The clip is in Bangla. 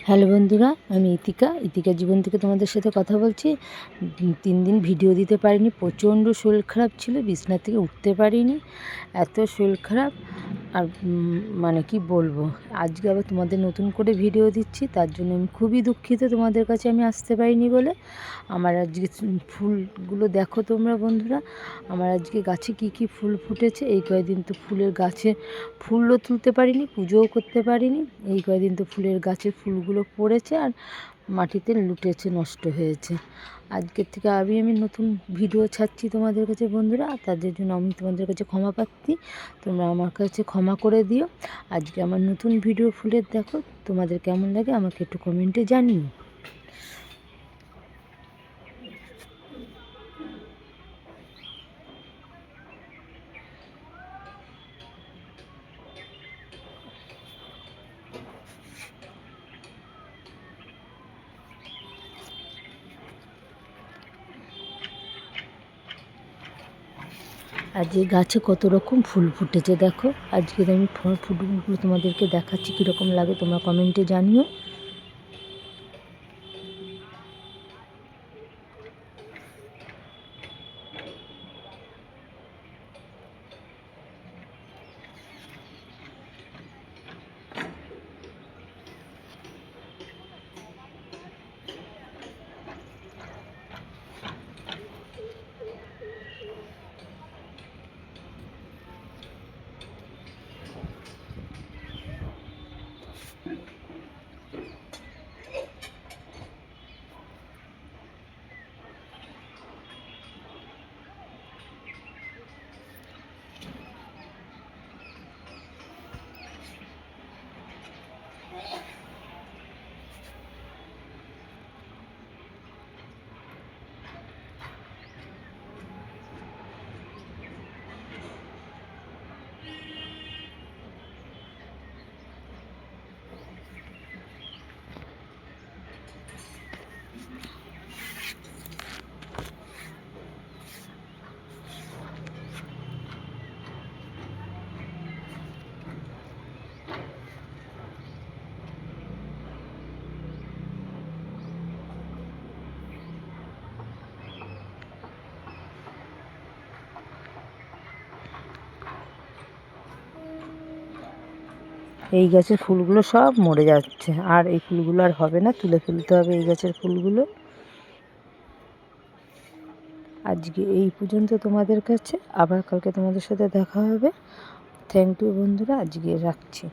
হ্যালো বন্ধুরা, আমি ইতিকা জীবন থেকে তোমাদের সাথে কথা বলছি। 3 দিন ভিডিও দিতে পারিনি, প্রচণ্ড শরীর খারাপ ছিল, বিছানা থেকে উঠতে পারিনি, এত শরীর খারাপ। আর মানে কি বলবো, আজকে আবার তোমাদের নতুন করে ভিডিও দিচ্ছি, তার জন্য আমি খুবই দুঃখিত তোমাদের কাছে আমি আসতে পারিনি বলে। আমার আজকে ফুলগুলো দেখো তোমরা বন্ধুরা, আমার আজকে গাছে কি কি ফুল ফুটেছে। এই কয়েকদিন তো ফুলের গাছে ফুলও তুলতে পারিনি, পুজোও করতে পারিনি। এই কয়েকদিন তো ফুলের গাছের ফুলগুলো পড়েছে আর মাটিতে লুটেছে, নষ্ট হয়েছে। আজকের থেকে আমি নতুন ভিডিও ছাড়ছি তোমাদের কাছে বন্ধুরা, তাদের জন্য আমি তোমাদের কাছে ক্ষমা প্রার্থী, তোমরা আমার কাছে ক্ষমা করে দিও। আজকে আমার নতুন ভিডিও ফুলের দেখো, তোমাদের কেমন লাগে আমাকে একটু কমেন্টে জানিও। আজকে গাছে কত রকম ফুল ফুটেছে দেখো। আজকে আমি ফুলগুলো তোমাদেরকে দেখাচ্ছি, কীরকম লাগে তোমরা কমেন্টে জানিও। এই গাছের ফুলগুলো সব মরে যাচ্ছে, আর এই ফুলগুলো আর হবে না, তুলে ফেলতে হবে এই গাছের ফুলগুলো। আজকে এই পর্যন্ত তোমাদের কাছে, আবার কালকে তোমাদের সাথে দেখা হবে। থ্যাংক ইউ বন্ধুরা, আজকে রাখছি।